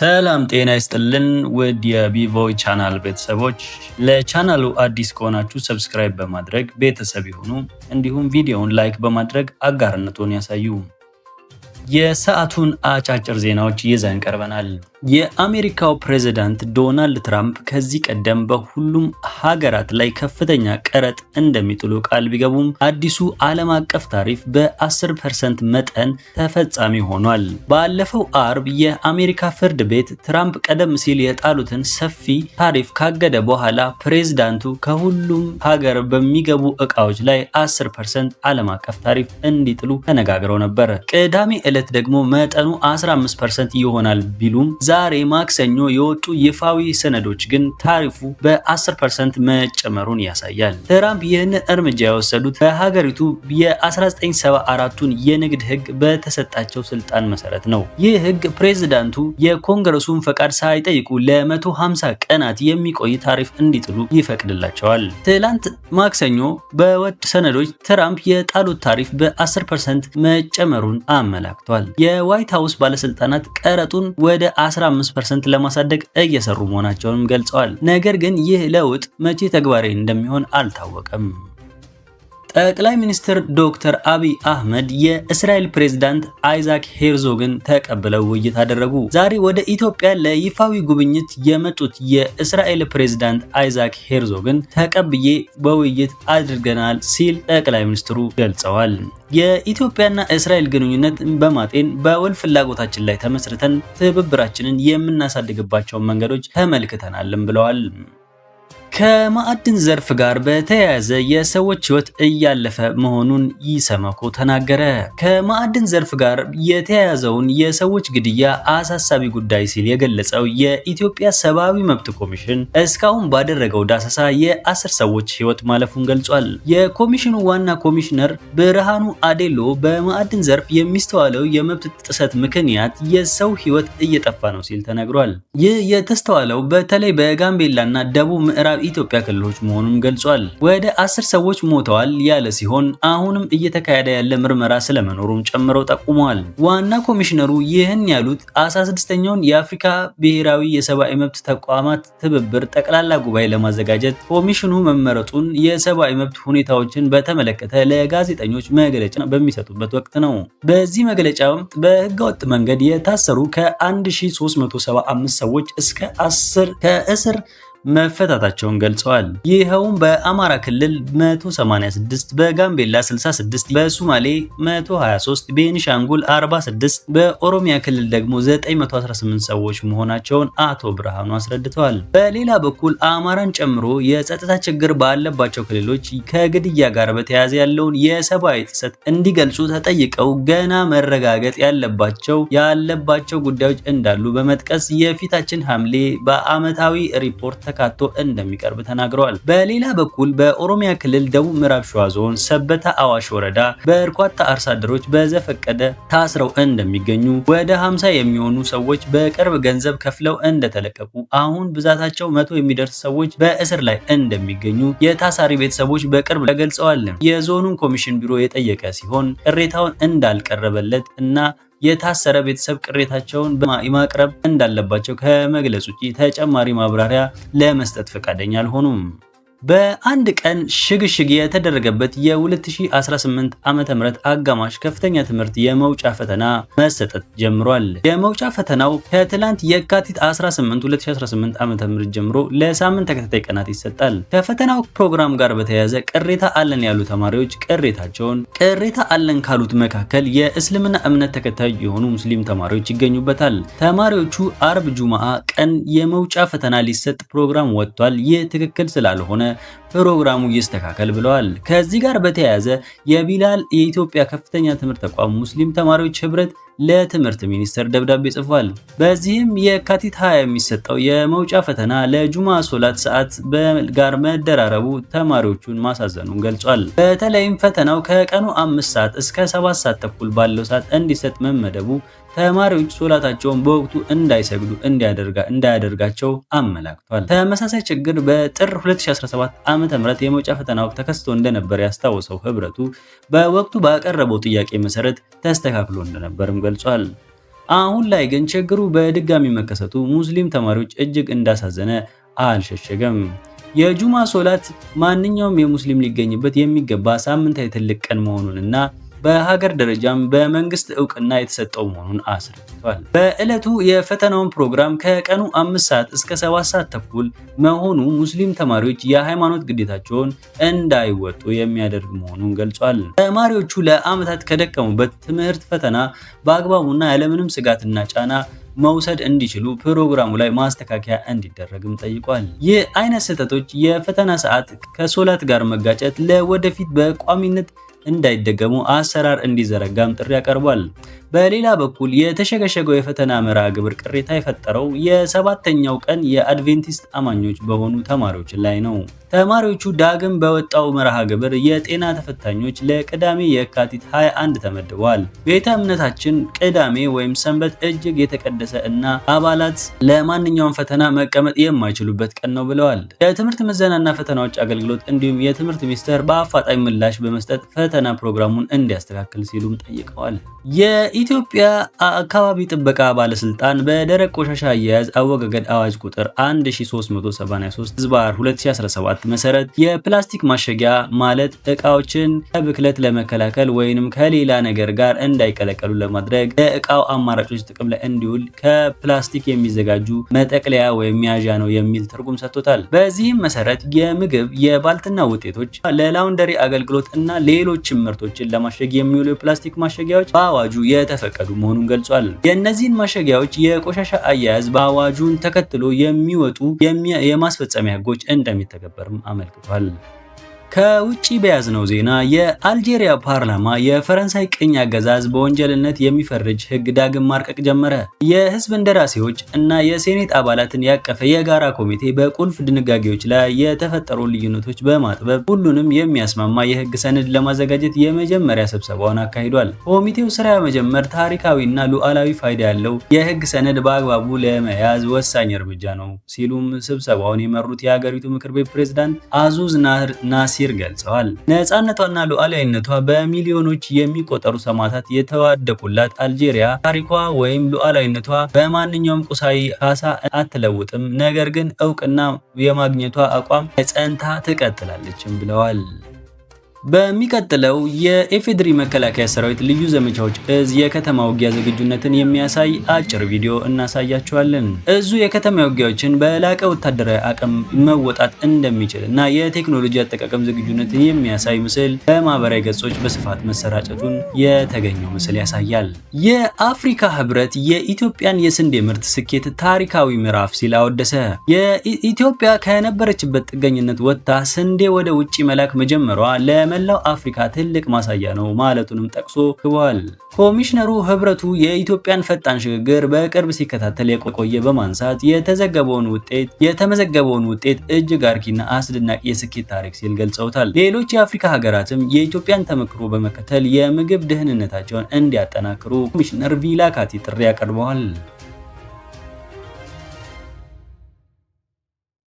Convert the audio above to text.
ሰላም ጤና ይስጥልን ውድ የቢቮይ ቻናል ቤተሰቦች፣ ለቻናሉ አዲስ ከሆናችሁ ሰብስክራይብ በማድረግ ቤተሰብ ይሁኑ። እንዲሁም ቪዲዮውን ላይክ በማድረግ አጋርነቱን ያሳዩ። የሰዓቱን አጫጭር ዜናዎች ይዘን ቀርበናል። የአሜሪካው ፕሬዝዳንት ዶናልድ ትራምፕ ከዚህ ቀደም በሁሉም ሀገራት ላይ ከፍተኛ ቀረጥ እንደሚጥሉ ቃል ቢገቡም አዲሱ ዓለም አቀፍ ታሪፍ በ10% መጠን ተፈጻሚ ሆኗል። ባለፈው አርብ የአሜሪካ ፍርድ ቤት ትራምፕ ቀደም ሲል የጣሉትን ሰፊ ታሪፍ ካገደ በኋላ ፕሬዝዳንቱ ከሁሉም ሀገር በሚገቡ ዕቃዎች ላይ 10% ዓለም አቀፍ ታሪፍ እንዲጥሉ ተነጋግረው ነበር። ቅዳሜ ዕለት ደግሞ መጠኑ 15% ይሆናል ቢሉም ዛሬ ማክሰኞ የወጡ ይፋዊ ሰነዶች ግን ታሪፉ በ10% መጨመሩን ያሳያል። ትራምፕ ይህንን እርምጃ የወሰዱት በሀገሪቱ የ1974ቱን የንግድ ሕግ በተሰጣቸው ስልጣን መሰረት ነው። ይህ ሕግ ፕሬዝዳንቱ የኮንግረሱን ፈቃድ ሳይጠይቁ ለ150 ቀናት የሚቆይ ታሪፍ እንዲጥሉ ይፈቅድላቸዋል። ትላንት ማክሰኞ በወጡ ሰነዶች ትራምፕ የጣሉት ታሪፍ በ10% መጨመሩን አመላክቷል። የዋይት ሃውስ ባለስልጣናት ቀረጡን ወደ 15% ለማሳደግ እየሰሩ መሆናቸውንም ገልጸዋል። ነገር ግን ይህ ለውጥ መቼ ተግባራዊ እንደሚሆን አልታወቀም። ጠቅላይ ሚኒስትር ዶክተር አብይ አህመድ የእስራኤል ፕሬዝዳንት አይዛክ ሄርዞግን ተቀብለው ውይይት አደረጉ። ዛሬ ወደ ኢትዮጵያ ለይፋዊ ጉብኝት የመጡት የእስራኤል ፕሬዝዳንት አይዛክ ሄርዞግን ተቀብዬ በውይይት አድርገናል ሲል ጠቅላይ ሚኒስትሩ ገልጸዋል። የኢትዮጵያና እስራኤል ግንኙነት በማጤን በወል ፍላጎታችን ላይ ተመስርተን ትብብራችንን የምናሳድግባቸውን መንገዶች ተመልክተናልም ብለዋል። ከማዕድን ዘርፍ ጋር በተያያዘ የሰዎች ሕይወት እያለፈ መሆኑን ኢሰመኮ ተናገረ። ከማዕድን ዘርፍ ጋር የተያያዘውን የሰዎች ግድያ አሳሳቢ ጉዳይ ሲል የገለጸው የኢትዮጵያ ሰብአዊ መብት ኮሚሽን እስካሁን ባደረገው ዳሰሳ የ10 ሰዎች ሕይወት ማለፉን ገልጿል። የኮሚሽኑ ዋና ኮሚሽነር ብርሃኑ አዴሎ በማዕድን ዘርፍ የሚስተዋለው የመብት ጥሰት ምክንያት የሰው ሕይወት እየጠፋ ነው ሲል ተናግሯል። ይህ የተስተዋለው በተለይ በጋምቤላና ደቡብ ምዕራብ ኢትዮጵያ ክልሎች መሆኑን ገልጿል። ወደ 10 ሰዎች ሞተዋል ያለ ሲሆን አሁንም እየተካሄደ ያለ ምርመራ ስለመኖሩም ጨምረው ጠቁመዋል። ዋና ኮሚሽነሩ ይህን ያሉት 16ኛውን የአፍሪካ ብሔራዊ የሰብአዊ መብት ተቋማት ትብብር ጠቅላላ ጉባኤ ለማዘጋጀት ኮሚሽኑ መመረጡን የሰብአዊ መብት ሁኔታዎችን በተመለከተ ለጋዜጠኞች መግለጫ በሚሰጡበት ወቅት ነው። በዚህ መግለጫው በህገወጥ መንገድ የታሰሩ ከ1375 ሰዎች እስከ 10 ከእስር መፈታታቸውን ገልጸዋል። ይኸውም በአማራ ክልል 186፣ በጋምቤላ 66፣ በሶማሌ 123፣ ቤኒሻንጉል 46፣ በኦሮሚያ ክልል ደግሞ 918 ሰዎች መሆናቸውን አቶ ብርሃኑ አስረድተዋል። በሌላ በኩል አማራን ጨምሮ የጸጥታ ችግር ባለባቸው ክልሎች ከግድያ ጋር በተያያዘ ያለውን የሰብአዊ ጥሰት እንዲገልጹ ተጠይቀው ገና መረጋገጥ ያለባቸው ጉዳዮች እንዳሉ በመጥቀስ የፊታችን ሐምሌ በዓመታዊ ሪፖርት ተካቶ እንደሚቀርብ ተናግረዋል። በሌላ በኩል በኦሮሚያ ክልል ደቡብ ምዕራብ ሸዋ ዞን ሰበታ አዋሽ ወረዳ በርካታ አርሶ አደሮች በዘፈቀደ ታስረው እንደሚገኙ፣ ወደ 50 የሚሆኑ ሰዎች በቅርብ ገንዘብ ከፍለው እንደተለቀቁ፣ አሁን ብዛታቸው 100 የሚደርስ ሰዎች በእስር ላይ እንደሚገኙ የታሳሪ ቤተሰቦች በቅርብ ገልጸዋል። የዞኑን ኮሚሽን ቢሮ የጠየቀ ሲሆን ቅሬታውን እንዳልቀረበለት እና የታሰረ ቤተሰብ ቅሬታቸውን ማቅረብ እንዳለባቸው ከመግለጽ ውጪ ተጨማሪ ማብራሪያ ለመስጠት ፈቃደኛ አልሆኑም። በአንድ ቀን ሽግሽግ የተደረገበት የ2018 ዓ.ም አጋማሽ ከፍተኛ ትምህርት የመውጫ ፈተና መሰጠት ጀምሯል። የመውጫ ፈተናው ከትላንት የካቲት 18 2018 ዓ.ም ጀምሮ ለሳምንት ተከታታይ ቀናት ይሰጣል። ከፈተናው ፕሮግራም ጋር በተያያዘ ቅሬታ አለን ያሉ ተማሪዎች ቅሬታ አለን ካሉት መካከል የእስልምና እምነት ተከታይ የሆኑ ሙስሊም ተማሪዎች ይገኙበታል። ተማሪዎቹ አርብ ጁማአ ቀን የመውጫ ፈተና ሊሰጥ ፕሮግራም ወጥቷል። ይህ ትክክል ስላልሆነ ፕሮግራሙ ይስተካከል ብለዋል። ከዚህ ጋር በተያያዘ የቢላል የኢትዮጵያ ከፍተኛ ትምህርት ተቋም ሙስሊም ተማሪዎች ህብረት ለትምህርት ሚኒስቴር ደብዳቤ ጽፏል። በዚህም የካቲት 20 የሚሰጠው የመውጫ ፈተና ለጁማ ሶላት ሰዓት ጋር መደራረቡ ተማሪዎቹን ማሳዘኑን ገልጿል። በተለይም ፈተናው ከቀኑ 5 ሰዓት እስከ 7 ሰዓት ተኩል ባለው ሰዓት እንዲሰጥ መመደቡ ተማሪዎች ሶላታቸውን በወቅቱ እንዳይሰግዱ እንዳያደርጋቸው አመላክቷል። ተመሳሳይ ችግር በጥር 2017 ዓ.ም የመውጫ ፈተና ወቅት ተከስቶ እንደነበር ያስታወሰው ህብረቱ በወቅቱ ባቀረበው ጥያቄ መሰረት ተስተካክሎ እንደነበርም ገልጿል። አሁን ላይ ግን ችግሩ በድጋሚ መከሰቱ ሙስሊም ተማሪዎች እጅግ እንዳሳዘነ አልሸሸገም። የጁማ ሶላት ማንኛውም የሙስሊም ሊገኝበት የሚገባ ሳምንታዊ ትልቅ ቀን መሆኑንና በሀገር ደረጃም በመንግስት እውቅና የተሰጠው መሆኑን አስረድቷል። በዕለቱ የፈተናውን ፕሮግራም ከቀኑ 5 ሰዓት እስከ 7 ሰዓት ተኩል መሆኑ ሙስሊም ተማሪዎች የሃይማኖት ግዴታቸውን እንዳይወጡ የሚያደርግ መሆኑን ገልጿል። ተማሪዎቹ ለዓመታት ከደከሙበት ትምህርት ፈተና በአግባቡና ያለምንም ስጋትና ጫና መውሰድ እንዲችሉ ፕሮግራሙ ላይ ማስተካከያ እንዲደረግም ጠይቋል። ይህ አይነት ስህተቶች የፈተና ሰዓት ከሶላት ጋር መጋጨት ለወደፊት በቋሚነት እንዳይደገሙ አሰራር እንዲዘረጋም ጥሪ ያቀርባል። በሌላ በኩል የተሸገሸገው የፈተና መርሃ ግብር ቅሬታ የፈጠረው የ7ኛው ቀን የአድቬንቲስት አማኞች በሆኑ ተማሪዎች ላይ ነው። ተማሪዎቹ ዳግም በወጣው መርሃ ግብር የጤና ተፈታኞች ለቅዳሜ የካቲት 21 ተመድበዋል። ቤተ እምነታችን ቅዳሜ ወይም ሰንበት እጅግ የተቀደሰ እና አባላት ለማንኛውም ፈተና መቀመጥ የማይችሉበት ቀን ነው ብለዋል። የትምህርት ምዘናና ፈተናዎች አገልግሎት እንዲሁም የትምህርት ሚኒስቴር በአፋጣኝ ምላሽ በመስጠት ፈተና ፕሮግራሙን እንዲያስተካክል ሲሉም ጠይቀዋል። የኢትዮጵያ አካባቢ ጥበቃ ባለስልጣን በደረቅ ቆሻሻ አያያዝ አወጋገድ አዋጅ ቁጥር 1383/2017 መሰረት የፕላስቲክ ማሸጊያ ማለት እቃዎችን ከብክለት ለመከላከል ወይንም ከሌላ ነገር ጋር እንዳይቀላቀሉ ለማድረግ ለእቃው አማራጮች ጥቅም ላይ እንዲውል ከፕላስቲክ የሚዘጋጁ መጠቅለያ ወይም መያዣ ነው የሚል ትርጉም ሰጥቶታል። በዚህም መሰረት የምግብ፣ የባልትና ውጤቶች፣ ለላውንደሪ አገልግሎት እና ሌሎችም ምርቶችን ለማሸግ የሚውሉ የፕላስቲክ ማሸጊያዎች በአዋጁ የተፈቀዱ መሆኑን ገልጿል። የእነዚህን ማሸጊያዎች የቆሻሻ አያያዝ በአዋጁን ተከትሎ የሚወጡ የማስፈጸሚያ ህጎች እንደሚተገበርም አመልክቷል። ከውጪ በያዝነው ዜና የአልጄሪያ ፓርላማ የፈረንሳይ ቅኝ አገዛዝ በወንጀልነት የሚፈርጅ ህግ ዳግም ማርቀቅ ጀመረ። የህዝብ እንደራሴዎች እና የሴኔት አባላትን ያቀፈ የጋራ ኮሚቴ በቁልፍ ድንጋጌዎች ላይ የተፈጠሩ ልዩነቶች በማጥበብ ሁሉንም የሚያስማማ የህግ ሰነድ ለማዘጋጀት የመጀመሪያ ስብሰባውን አካሂዷል። ኮሚቴው ስራ የመጀመር ታሪካዊና ሉዓላዊ ፋይዳ ያለው የህግ ሰነድ በአግባቡ ለመያዝ ወሳኝ እርምጃ ነው ሲሉም ስብሰባውን የመሩት የሀገሪቱ ምክር ቤት ፕሬዝዳንት አዙዝ ናሲር ገልጸዋል። ነፃነቷና ሉዓላዊነቷ በሚሊዮኖች የሚቆጠሩ ሰማዕታት የተዋደቁላት አልጄሪያ ታሪኳ ወይም ሉዓላዊነቷ በማንኛውም ቁሳዊ ካሳ አትለውጥም፣ ነገር ግን እውቅና የማግኘቷ አቋም ጸንታ ትቀጥላለችም ብለዋል። በሚቀጥለው የኢፌዴሪ መከላከያ ሰራዊት ልዩ ዘመቻዎች እዝ የከተማ ውጊያ ዝግጁነትን የሚያሳይ አጭር ቪዲዮ እናሳያችኋለን። እዙ የከተማ ውጊያዎችን በላቀ ወታደራዊ አቅም መወጣት እንደሚችል እና የቴክኖሎጂ አጠቃቀም ዝግጁነትን የሚያሳይ ምስል በማህበራዊ ገጾች በስፋት መሰራጨቱን የተገኘው ምስል ያሳያል። የአፍሪካ ህብረት የኢትዮጵያን የስንዴ ምርት ስኬት ታሪካዊ ምዕራፍ ሲል አወደሰ። የኢትዮጵያ ከነበረችበት ጥገኝነት ወጥታ ስንዴ ወደ ውጭ መላክ መጀመሯ ለመላው አፍሪካ ትልቅ ማሳያ ነው ማለቱንም ጠቅሶ ክቧል። ኮሚሽነሩ ህብረቱ የኢትዮጵያን ፈጣን ሽግግር በቅርብ ሲከታተል የቆየ በማንሳት የተመዘገበውን ውጤት እጅግ አርኪና አስደናቂ የስኬት ታሪክ ሲል ገልጸውታል። ሌሎች የአፍሪካ ሀገራትም የኢትዮጵያን ተመክሮ በመከተል የምግብ ደህንነታቸውን እንዲያጠናክሩ ኮሚሽነር ቪላካቲ ጥሪ አቅርበዋል።